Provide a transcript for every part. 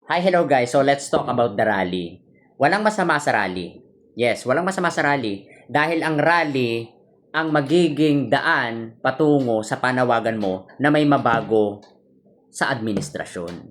Hi, hello guys. So let's talk about the rally. Walang masama sa rally. Yes, walang masama sa rally dahil ang rally ang magiging daan patungo sa panawagan mo na may mabago sa administrasyon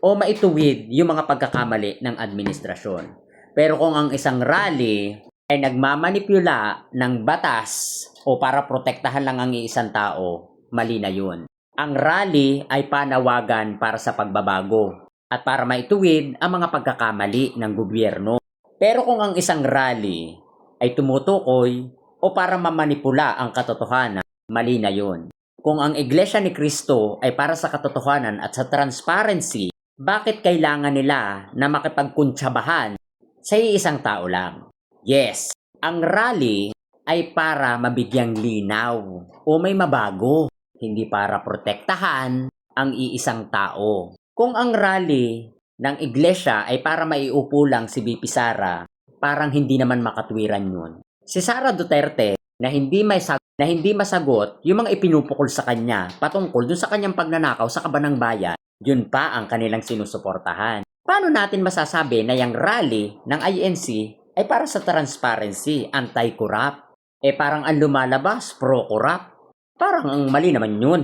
o maituwid yung mga pagkakamali ng administrasyon. Pero kung ang isang rally ay nagmamanipula ng batas o para protektahan lang ang iisang tao, mali na yun. Ang rally ay panawagan para sa pagbabago at para maituwid ang mga pagkakamali ng gobyerno. Pero kung ang isang rally ay tumutukoy o para mamanipula ang katotohanan, mali na yun. Kung ang Iglesia ni Cristo ay para sa katotohanan at sa transparency, bakit kailangan nila na makipagkuntsabahan sa isang tao lang? Yes, ang rally ay para mabigyang linaw o may mabago, hindi para protektahan ang iisang tao. Kung ang rally ng iglesia ay para maiupo lang si VP Sara, parang hindi naman makatwiran yun. Si Sara Duterte na hindi masagot yung mga ipinupukol sa kanya patungkol dun sa kanyang pagnanakaw sa kabanang bayan, yun pa ang kanilang sinusuportahan. Paano natin masasabi na yung rally ng INC ay para sa transparency, anti-corrupt? Parang ang lumalabas, pro-corrupt. Parang ang mali naman yun.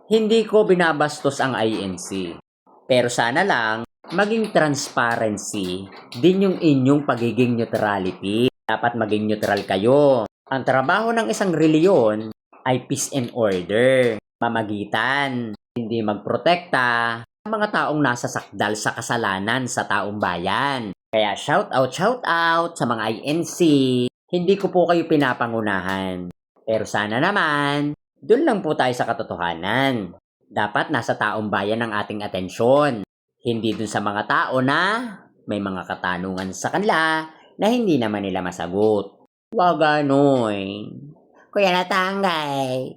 Hindi ko binabastos ang INC. Pero sana lang, maging transparency din yung inyong pagiging neutrality. Dapat maging neutral kayo. Ang trabaho ng isang reliyon ay peace and order. Mamagitan, hindi magprotekta ng mga taong nasa sakdal sa kasalanan sa taong bayan. Kaya shout out sa mga INC. Hindi ko po kayo pinapangunahan. Pero sana naman, dun lang po tayo sa katotohanan. Dapat nasa taong bayan ang ating atensyon. Hindi dun sa mga tao na may mga katanungan sa kanila na hindi naman nila masagot. Wag gano'n. Kuya Natanggay.